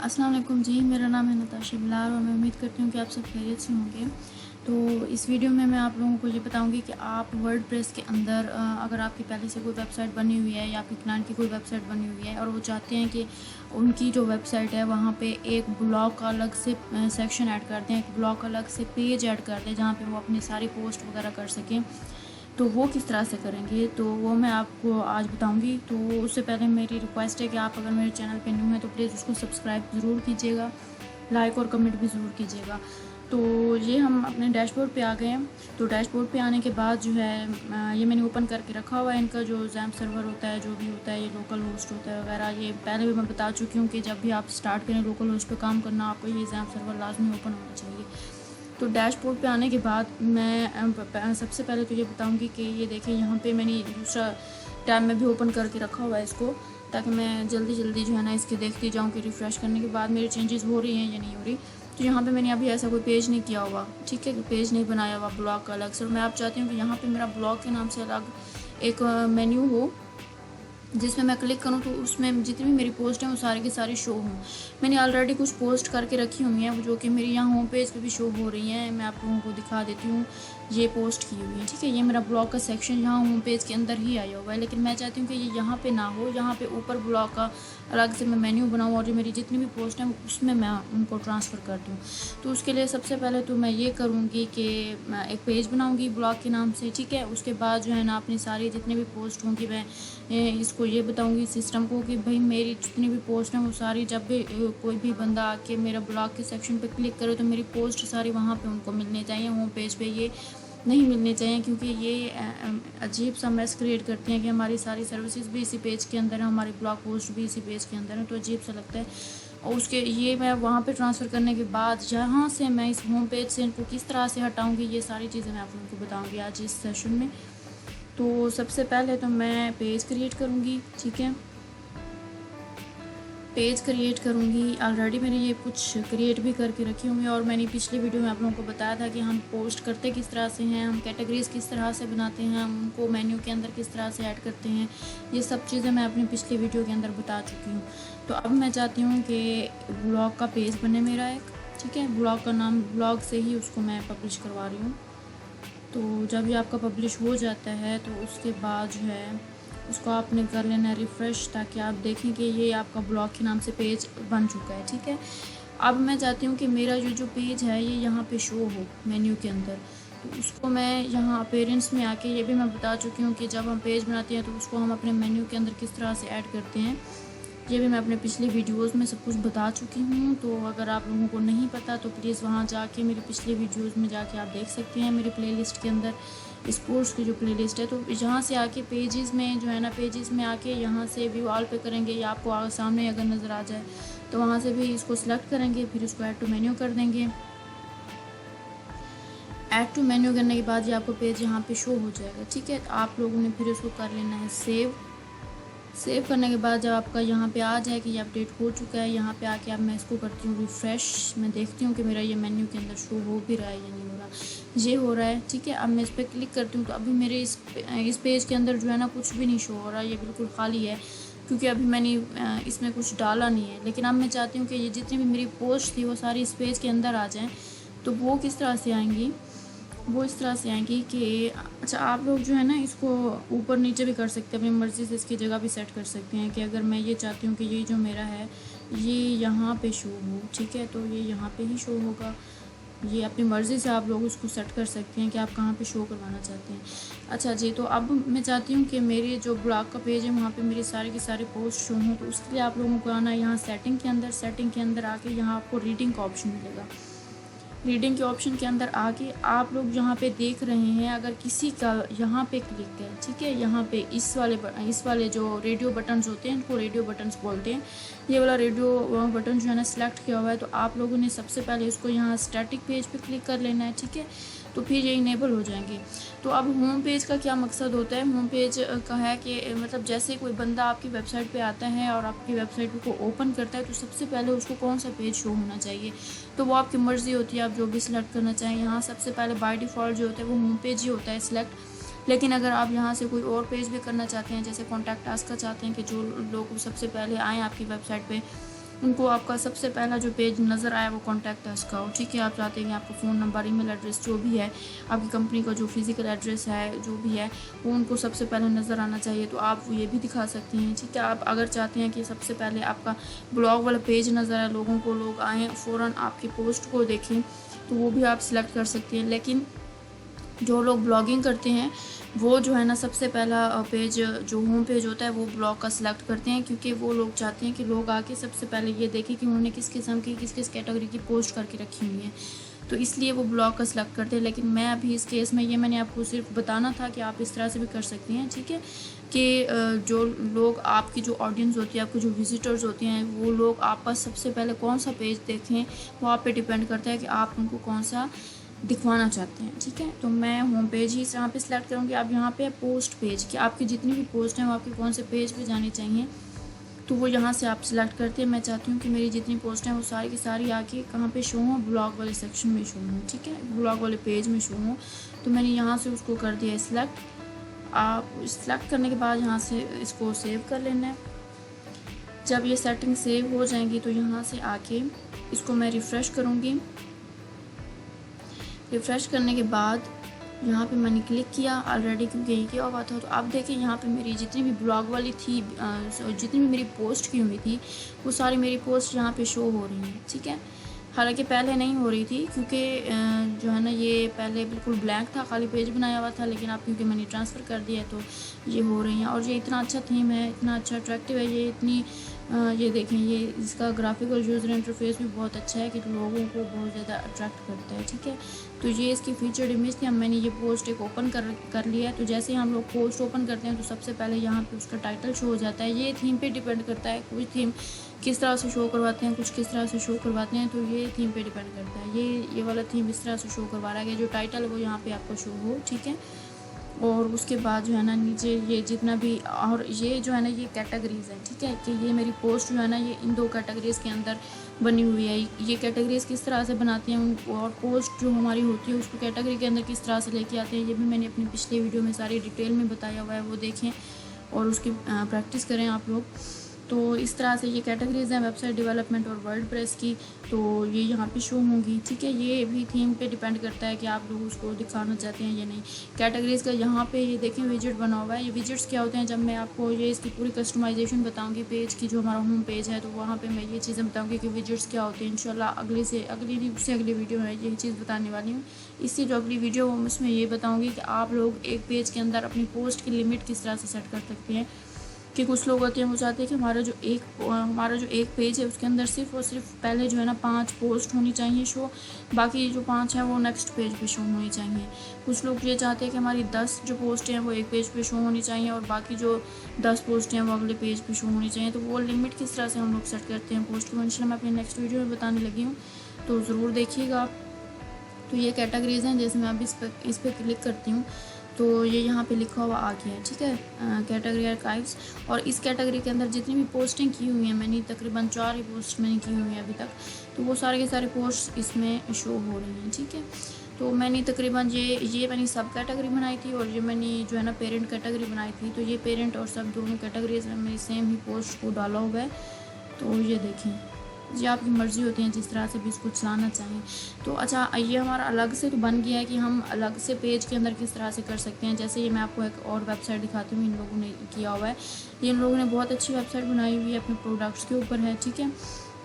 अस्सलाम वालेकुम जी, मेरा नाम है नताशा बिलाल और मैं उम्मीद करती हूँ कि आप सब खैरियत से होंगे। तो इस वीडियो में मैं आप लोगों को ये बताऊँगी कि आप वर्डप्रेस के अंदर अगर आपकी पहले से कोई वेबसाइट बनी हुई है या आपकी क्लाइंट की कोई वेबसाइट बनी हुई है और वो चाहते हैं कि उनकी जो वेबसाइट है वहाँ पे एक ब्लॉग का अलग से सेक्शन ऐड कर दें, एक ब्लॉग का अलग से पेज ऐड कर दें जहाँ पे वो अपनी सारी पोस्ट वगैरह कर सकें, तो वो किस तरह से करेंगे तो वो मैं आपको आज बताऊंगी। तो उससे पहले मेरी रिक्वेस्ट है कि आप अगर मेरे चैनल पे न्यू हैं तो प्लीज़ उसको सब्सक्राइब ज़रूर कीजिएगा, लाइक और कमेंट भी ज़रूर कीजिएगा। तो ये हम अपने डैशबोर्ड पे आ गए हैं। तो डैशबोर्ड पे आने के बाद जो है ये मैंने ओपन करके रखा हुआ है। इनका जो जैम सर्वर होता है, जो भी होता है, ये लोकल होस्ट होता है वगैरह, ये पहले भी मैं बता चुकी हूँ कि जब भी आप स्टार्ट करें लोकल होस्ट पे काम करना, आपको ये जैम सर्वर लाजमी ओपन होना चाहिए। तो डैशबोर्ड पे आने के बाद मैं सबसे पहले तो ये बताऊंगी कि ये देखिए यहाँ पे मैंने दूसरा टैब में भी ओपन करके रखा हुआ है इसको, ताकि मैं जल्दी जल्दी जो है ना इसके देखती जाऊँ कि रिफ़्रेश करने के बाद मेरी चेंजेस हो रही हैं या नहीं हो रही। तो यहाँ पे मैंने अभी ऐसा कोई पेज नहीं किया हुआ, ठीक है, पेज नहीं बनाया हुआ ब्लॉग का अलग से। मैं आप चाहती हूँ कि यहाँ पर मेरा ब्लॉग के नाम से अलग एक मेन्यू हो जिसमें मैं क्लिक करूँ तो उसमें जितनी भी मेरी पोस्ट हैं वो सारी की सारी शो हों। मैंने ऑलरेडी कुछ पोस्ट करके रखी हुई हैं जो कि मेरी यहाँ होम पेज पे भी शो हो रही हैं। मैं आप लोगों को दिखा देती हूँ, ये पोस्ट की हुई है, ठीक है। ये मेरा ब्लॉग का सेक्शन यहाँ होम पेज के अंदर ही आया हुआ है, लेकिन मैं चाहती हूँ कि ये यहाँ पे ना हो, यहाँ पे ऊपर ब्लॉग का अलग से मैं मेन्यू बनाऊँ और जो मेरी जितनी भी पोस्ट हैं उसमें मैं उनको ट्रांसफ़र कर दूँ। तो उसके लिए सबसे पहले तो मैं ये करूँगी कि मैं एक पेज बनाऊँगी ब्लॉग के नाम से, ठीक है। उसके बाद जो है ना अपनी सारी जितनी भी पोस्ट होंगी मैं इसको ये बताऊंगी सिस्टम को कि भाई मेरी जितनी भी पोस्ट हैं वो सारी, जब भी कोई भी बंदा आके मेरा ब्लॉग के सेक्शन पे क्लिक करे तो मेरी पोस्ट सारी वहाँ पे उनको मिलनी चाहिए, होम पेज पे ये नहीं मिलने चाहिए, क्योंकि ये अजीब सा मैस क्रिएट करती हैं कि हमारी सारी सर्विसेज भी इसी पेज के अंदर है, हमारी ब्लॉग पोस्ट भी इसी पेज के अंदर है, तो अजीब सा लगता है। और उसके ये मैं वहाँ पे ट्रांसफ़र करने के बाद जहाँ से मैं इस होम पेज से इनको किस तरह से हटाऊँगी, ये सारी चीज़ें मैं आप लोगों को बताऊँगी आज इस सेशन में। तो सबसे पहले तो मैं पेज क्रिएट करूँगी, ठीक है, पेज क्रिएट करूँगी। ऑलरेडी मैंने ये कुछ क्रिएट भी करके रखी होंगी और मैंने पिछली वीडियो में आप लोगों को बताया था कि हम पोस्ट करते किस तरह से हैं, हम कैटेगरीज़ किस तरह से बनाते हैं, हम उनको मेन्यू के अंदर किस तरह से ऐड करते हैं। ये सब चीज़ें मैं अपनी पिछली वीडियो के अंदर बता चुकी हूँ। तो अब मैं चाहती हूँ कि ब्लॉग का पेज बने मेरा एक, ठीक है। ब्लॉग का नाम ब्लॉग से ही उसको मैं पब्लिश करवा रही हूँ। तो जब ये आपका पब्लिश हो जाता है तो उसके बाद जो है उसको आपने कर लेना है रिफ़्रेश, ताकि आप देखें कि ये आपका ब्लॉग के नाम से पेज बन चुका है, ठीक है। अब मैं चाहती हूँ कि मेरा जो पेज है ये यहाँ पे शो हो मेन्यू के अंदर। तो उसको मैं यहाँ पेरेंट्स में आके ये भी मैं बता चुकी हूँ कि जब हम पेज बनाते हैं तो उसको हम अपने मेन्यू के अंदर किस तरह से ऐड करते हैं, ये भी मैं अपने पिछली वीडियोस में सब कुछ बता चुकी हूँ। तो अगर आप लोगों को नहीं पता तो प्लीज़ वहाँ जाके मेरी पिछली वीडियोस में जाके आप देख सकते हैं। मेरी प्लेलिस्ट के अंदर स्पोर्ट्स की जो प्लेलिस्ट है, तो यहाँ से आके पेजेस में जो है ना, पेजेस में आके यहाँ से व्यू ऑल पे करेंगे या आपको सामने अगर नज़र आ जाए तो वहाँ से भी इसको सिलेक्ट करेंगे, फिर इसको ऐड टू मेन्यू कर देंगे। ऐड टू मेन्यू करने के बाद ये आपको पेज यहाँ पे शो हो जाएगा, ठीक है। तो आप लोगों ने फिर इसको कर लेना है सेव करने के बाद जब आपका यहाँ पे आ जाए कि ये अपडेट हो चुका है, यहाँ पे आके अब मैं इसको करती हूँ रिफ़्रेश। मैं देखती हूँ कि मेरा ये मेन्यू के अंदर शो हो भी रहा है या नहीं हो रहा। ये हो रहा है, ठीक है। अब मैं इस पर क्लिक करती हूँ तो अभी मेरे इस पेज के अंदर जो है ना कुछ भी नहीं शो हो रहा, ये बिल्कुल खाली है, क्योंकि अभी मैंने इसमें कुछ डाला नहीं है। लेकिन अब मैं चाहती हूँ कि ये जितनी भी मेरी पोस्ट थी वो सारी इस पेज के अंदर आ जाएँ। तो वो किस तरह से आएंगी, वो इस तरह से आएंगी कि अच्छा, आप लोग जो है ना इसको ऊपर नीचे भी कर सकते हैं, अपनी मर्ज़ी से इसकी जगह भी सेट कर सकते हैं कि अगर मैं ये चाहती हूँ कि ये जो मेरा है ये यहाँ पे शो हो, ठीक है, तो ये यहाँ पे ही शो होगा। ये अपनी मर्ज़ी से आप लोग उसको सेट कर सकते हैं कि आप कहाँ पे शो करवाना चाहते हैं। अच्छा जी, तो अब मैं चाहती हूँ कि मेरे जो ब्लॉग का पेज है वहाँ पे मेरी सारी की सारी पोस्ट शो हों। तो उसके लिए आप लोगों को आना है यहाँ सेटिंग के अंदर आके यहाँ आपको रीडिंग का ऑप्शन मिलेगा। रीडिंग के ऑप्शन के अंदर आके आप लोग यहाँ पे देख रहे हैं, अगर किसी का यहाँ पे क्लिक है, ठीक है, यहाँ पे इस वाले जो रेडियो बटन्स होते हैं इनको रेडियो बटन्स बोलते हैं। ये वाला रेडियो बटन जो है ना सिलेक्ट किया हुआ है, तो आप लोगों ने सबसे पहले इसको यहाँ स्टैटिक पेज पे क्लिक कर लेना है, ठीक है। तो फिर ये इनेबल हो जाएंगे। तो अब होम पेज का क्या मकसद होता है, होम पेज का है कि मतलब जैसे कोई बंदा आपकी वेबसाइट पे आता है और आपकी वेबसाइट को ओपन करता है तो सबसे पहले उसको कौन सा पेज शो होना चाहिए, तो वो आपकी मर्ज़ी होती है, आप जो भी सिलेक्ट करना चाहें। यहाँ सबसे पहले बाय डिफ़ॉल्ट जो होता है वो होम पेज ही होता है सिलेक्ट। लेकिन अगर आप यहाँ से कोई और पेज भी करना चाहते हैं, जैसे कॉन्टैक्ट अस का चाहते हैं कि जो लोग सबसे पहले आएँ आपकी वेबसाइट पे उनको आपका सबसे पहला जो पेज नज़र आया वो कॉन्टैक्ट अस का हो। ठीक है, आप चाहते हैं कि आपका फ़ोन नंबर, ईमेल एड्रेस जो भी है, आपकी कंपनी का जो फिज़िकल एड्रेस है जो भी है वो उनको सबसे पहले नज़र आना चाहिए, तो आप ये भी दिखा सकती हैं। ठीक है, आप अगर चाहते हैं कि सबसे पहले आपका ब्लॉग वाला पेज नज़र आए, लोग आएँ फ़ौरन आपकी पोस्ट को देखें, तो वो भी आप सिलेक्ट कर सकती हैं। लेकिन जो लोग ब्लॉगिंग करते हैं वो जो है ना सबसे पहला पेज जो होम पेज होता है वो ब्लॉग का सिलेक्ट करते हैं, क्योंकि वो लोग चाहते हैं कि लोग आके सबसे पहले ये देखें कि उन्होंने किस किस्म की किस किस कैटेगरी की पोस्ट करके रखी हुई है, तो इसलिए वो ब्लॉग का सिलेक्ट करते हैं। लेकिन मैं अभी इस केस में ये मैंने आपको सिर्फ बताना था कि आप इस तरह से भी कर सकती हैं। ठीक है, कि जो लोग आपकी जो ऑडियंस होती है, आपके जो विजिटर्स होते हैं, वो लोग आपका सबसे पहले कौन सा पेज देखें वो आप पे डिपेंड करता है कि आप उनको कौन सा दिखवाना चाहते हैं। ठीक है, तो मैं होम पेज ही यहाँ पे सिलेक्ट करूँगी। आप यहाँ पे पोस्ट पेज कि आपकी जितनी भी पोस्ट हैं वो आपके कौन से पेज पे जानी चाहिए, तो वो यहाँ से आप सिलेक्ट करते हैं। मैं चाहती हूँ कि मेरी जितनी पोस्ट हैं वो सारी की सारी आके कहाँ पे शो हों, ब्लॉग वाले सेक्शन में शो हों। ठीक है, ब्लॉग वाले पेज में शो हों, तो मैंने यहाँ से उसको कर दिया सिलेक्ट। आप सिलेक्ट करने के बाद यहाँ से इसको सेव कर लेना है। जब ये सेटिंग सेव हो जाएंगी तो यहाँ से आके इसको मैं रिफ़्रेश करूँगी। रिफ़्रेश करने के बाद यहाँ पे मैंने क्लिक किया ऑलरेडी, क्योंकि ये किया हुआ था। तो आप देखें यहाँ पे मेरी जितनी भी ब्लॉग वाली थी, जितनी भी मेरी पोस्ट की हुई थी वो सारी मेरी पोस्ट यहाँ पे शो हो रही हैं। ठीक है, हालांकि पहले नहीं हो रही थी, क्योंकि जो है ना ये पहले बिल्कुल ब्लैंक था, खाली पेज बनाया हुआ था, लेकिन अब क्योंकि मैंने ट्रांसफ़र कर दिया है तो ये हो रही हैं। और ये इतना अच्छा थीम है, इतना अच्छा अट्रैक्टिव है, ये इतनी ये देखें, ये इसका ग्राफिकल यूज़र इंटरफेस भी बहुत अच्छा है कि लोगों को बहुत ज़्यादा अट्रैक्ट करता है। ठीक है, तो ये इसकी फीचर्ड इमेज थी। अब मैंने ये पोस्ट एक ओपन कर लिया है। तो जैसे ही हम लोग पोस्ट ओपन करते हैं तो सबसे पहले यहाँ पे उसका टाइटल शो हो जाता है। ये थीम पे डिपेंड करता है, कुछ थीम किस तरह से शो करवाते हैं, कुछ किस तरह से शो करवाते हैं, तो ये थीम पे डिपेंड करता है। ये वाला थीम इस तरह से शो करवा रहा है कि जो टाइटल है वो यहाँ पे आपका शो हो। ठीक है, और उसके बाद जो है ना नीचे ये जितना भी, और ये जो है ना ये कैटेगरीज़ है। ठीक है, कि ये मेरी पोस्ट जो है ना ये इन दो कैटेगरीज़ के अंदर बनी हुई है। ये कैटेगरीज़ किस तरह से बनाती हैं उनको, और पोस्ट जो हमारी होती है उसको कैटेगरी के अंदर किस तरह से लेके आते हैं, ये भी मैंने अपनी पिछले वीडियो में सारी डिटेल में बताया हुआ है, वो देखें और उसकी प्रैक्टिस करें आप लोग। तो इस तरह से ये कैटेगरीज़ हैं वेबसाइट डेवलपमेंट और वर्डप्रेस की, तो ये यहाँ पे शो होंगी। ठीक है, ये भी थीम पे डिपेंड करता है कि आप लोग उसको दिखाना चाहते हैं या नहीं। कैटेगरीज़ का यहाँ पे ये देखें विजिट बना हुआ है। ये विजिट्स क्या होते हैं, जब मैं आपको ये इसकी पूरी कस्टमाइजेशन बताऊँगी पेज की, जो हमारा होम पेज है, तो वहाँ पर मैं ये चीज़ें बताऊँगी कि विजिट्स क्या होते हैं। इंशाल्लाह अगली वीडियो में यही चीज़ बताने वाली हूँ। इससे जो अगली वीडियो उसमें ये बताऊँगी कि आप लोग एक पेज के अंदर अपनी पोस्ट की लिमिट किस तरह से सेट कर सकते हैं। कि कुछ लोग होते हैं वो चाहते हैं कि हमारा जो एक पेज है उसके अंदर सिर्फ और सिर्फ पहले जो है ना 5 पोस्ट होनी चाहिए शो, बाकी जो 5 हैं वो नेक्स्ट पेज पे शो होनी चाहिए। कुछ लोग ये चाहते हैं कि हमारी 10 जो पोस्ट हैं वो एक पेज पे शो होनी चाहिए और बाकी जो 10 पोस्ट हैं वो अगले पेज पे शो होनी चाहिए। तो वो लिमिट किस तरह से हम लोग सेट करते हैं पोस्ट की, इंशाल्लाह मैं अपनी नेक्स्ट वीडियो में बताने लगी हूँ, तो ज़रूर देखिएगा आप। तो ये कैटेगरीज़ हैं, जैसे मैं अभी इस पर क्लिक करती हूँ तो ये यहाँ पे लिखा हुआ आ गया है। ठीक है, कैटेगरी आर्काइव्स, और इस कैटेगरी के अंदर जितनी भी पोस्टिंग की हुई हैं, मैंने तकरीबन 4 ही पोस्ट मैंने की हुई हैं अभी तक, तो वो सारे के सारे पोस्ट इसमें शो हो रही हैं। ठीक है, तो मैंने तकरीबन ये मैंने सब कैटेगरी बनाई थी और ये मैंने जो है ना पेरेंट कैटेगरी बनाई थी। तो ये पेरेंट और सब दोनों कैटेगरीज में मैंने सेम ही पोस्ट को डाला हुआ है। तो ये देखें, ये आपकी मर्ज़ी होती है जिस तरह से भी इसको चलाना चाहें। तो अच्छा, ये हमारा अलग से तो बन गया है कि हम अलग से पेज के अंदर किस तरह से कर सकते हैं। जैसे ये मैं आपको एक और वेबसाइट दिखाती हूँ, इन लोगों ने किया हुआ है। इन लोगों ने बहुत अच्छी वेबसाइट बनाई हुई है, अपने प्रोडक्ट्स के ऊपर है। ठीक है,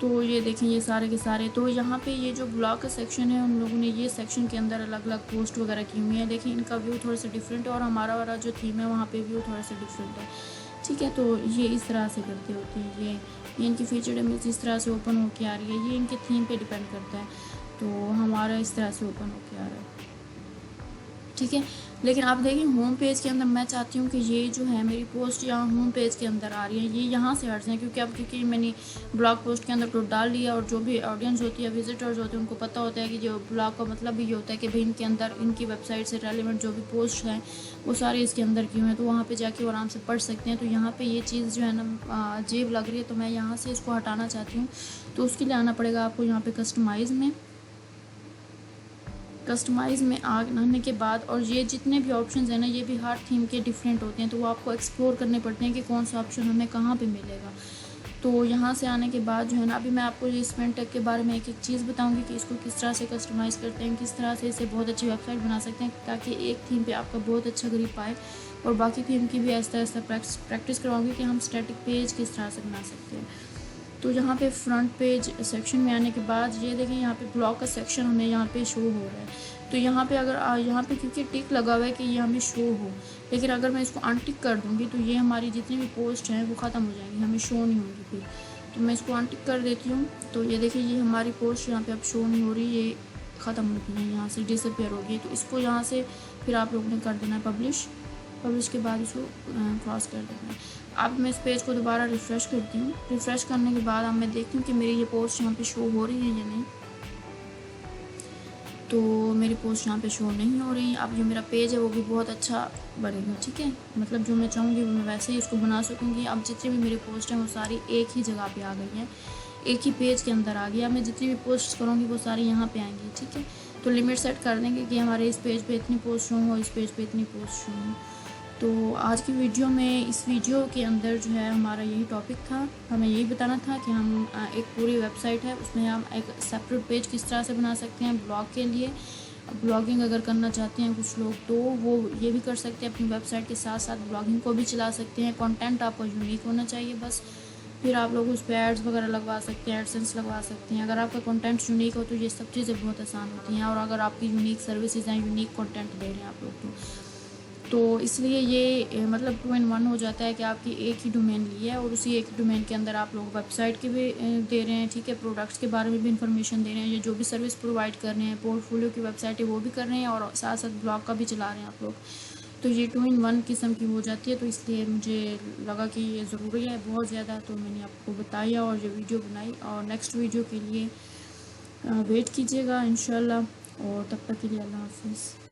तो ये देखें ये सारे के सारे, तो यहाँ पे ये जो ब्लॉग का सेक्शन है उन लोगों ने ये सेक्शन के अंदर अलग अलग पोस्ट वगैरह की हुई है। देखिए इनका व्यू थोड़ा सा डिफरेंट है और हमारा वाला जो थीम है वहाँ पे व्यू थोड़ा सा डिफरेंट है। ठीक है, तो ये इस तरह से करते होते हैं। ये इनकी फीचर्ड इमेज इस तरह से ओपन होके आ रही है, ये इनके थीम पे डिपेंड करता है। तो हमारा इस तरह से ओपन होके आ रहा है। ठीक है, लेकिन आप देखिए होम पेज के अंदर मैं चाहती हूँ कि ये जो है मेरी पोस्ट यहाँ होम पेज के अंदर आ रही है, ये यहाँ से हट जाए, क्योंकि मैंने ब्लॉग पोस्ट के अंदर तो डाल लिया और जो भी ऑडियंस होती है, विजिटर्स होते हैं, उनको पता होता है कि जो ब्लॉग का मतलब भी ये होता है कि भाई इनके अंदर इनकी वेबसाइट से रेलिवेंट जो भी पोस्ट हैं वो सारे इसके अंदर क्यों हैं, तो वहाँ पर जाके वो आराम से पढ़ सकते हैं। तो यहाँ पर ये चीज़ जो है ना अजीब लग रही है, तो मैं यहाँ से इसको हटाना चाहती हूँ। तो उसके लिए आना पड़ेगा आपको यहाँ पर कस्टमाइज़ में आने के बाद, और ये जितने भी ऑप्शंस हैं ना ये भी हर थीम के डिफरेंट होते हैं, तो वो आपको एक्सप्लोर करने पड़ते हैं कि कौन सा ऑप्शन हमें कहाँ पे मिलेगा। तो यहाँ से आने के बाद जो है ना, अभी मैं आपको ये स्पेन टैग के बारे में एक एक चीज़ बताऊंगी कि इसको किस तरह से कस्टमाइज़ करते हैं, किस तरह से इसे बहुत अच्छी वेबसाइट बना सकते हैं, ताकि एक थीम पे आपका बहुत अच्छा ग्रिप आए। और बाकी थीम की भी ऐसा ऐसा प्रैक्टिस करवाऊंगी कि हम स्टैटिक पेज किस तरह से बना सकते हैं। तो यहाँ पे फ्रंट पेज सेक्शन में आने के बाद ये देखिए, यहाँ पे ब्लॉग का सेक्शन हमें यहाँ पे शो हो रहा है। तो यहाँ पे अगर यहाँ पे क्योंकि टिक लगा हुआ है कि ये हमें शो हो, लेकिन अगर मैं इसको अनटिक कर दूँगी तो ये हमारी जितनी भी पोस्ट हैं वो ख़त्म हो जाएंगी, हमें शो नहीं होंगी फिर। तो मैं इसको अनटिक कर देती हूँ। तो ये देखिए, ये हमारी पोस्ट यहाँ पे अब शो नहीं हो रही, ये ख़त्म हो गई है, यहाँ से डिसअपेयर हो गई। तो इसको यहाँ से फिर आप लोगों ने कर देना है पब्लिश के बाद इसको क्रॉस कर देना है। अब मैं इस पेज को दोबारा रिफ़्रेश करती हूँ। रिफ़्रेश करने के बाद अब मैं देखती हूँ कि मेरी ये पोस्ट यहाँ पे शो हो रही है या नहीं। तो मेरी पोस्ट यहाँ पे शो नहीं हो रही। अब जो मेरा पेज है वो भी बहुत अच्छा बनेगा, ठीक है। मतलब जो मैं चाहूँगी वो मैं वैसे ही उसको बना सकूँगी। अब जितनी भी मेरी पोस्ट हैं वो सारी एक ही जगह पे आ गई हैं, एक ही पेज के अंदर आ गई। अब मैं जितनी भी पोस्ट करूँगी वो सारी यहाँ पे आएंगी, ठीक है। तो लिमिट सेट कर देंगे कि हमारे इस पेज पे इतनी पोस्ट शो हो, इस पेज पे इतनी पोस्ट शो हो। तो आज की वीडियो में, इस वीडियो के अंदर जो है हमारा यही टॉपिक था। हमें यही बताना था कि हम एक पूरी वेबसाइट है उसमें हम एक सेपरेट पेज किस तरह से बना सकते हैं ब्लॉग के लिए। ब्लॉगिंग अगर करना चाहते हैं कुछ लोग तो वो ये भी कर सकते हैं, अपनी वेबसाइट के साथ साथ ब्लॉगिंग को भी चला सकते हैं। कंटेंट आपका यूनिक होना चाहिए बस, फिर आप लोग उस पर एड्स वगैरह लगवा सकते हैं, एडसेंस लगवा सकते हैं। अगर आपका कंटेंट यूनिक हो तो ये सब चीज़ें बहुत आसान होती हैं। और अगर आपकी यूनिक सर्विसेज हैं, यूनिक कंटेंट दे रहे हैं आप लोग तो इसलिए ये मतलब 2 in 1 हो जाता है कि आपकी एक ही डोमेन ली है और उसी एक डोमेन के अंदर आप लोग वेबसाइट के भी दे रहे हैं, ठीक है, प्रोडक्ट्स के बारे में भी इंफॉर्मेशन दे रहे हैं, या जो भी सर्विस प्रोवाइड कर रहे हैं, पोर्टफोलियो की वेबसाइट है वो भी कर रहे हैं और साथ साथ ब्लॉग का भी चला रहे हैं आप लोग। तो ये 2 in 1 किस्म की हो जाती है। तो इसलिए मुझे लगा कि ये ज़रूरी है बहुत ज़्यादा, तो मैंने आपको बताया और ये वीडियो बनाई। और नेक्स्ट वीडियो के लिए वेट कीजिएगा इंशाल्लाह, और तब तक के लिए अल्लाह हाफिज़।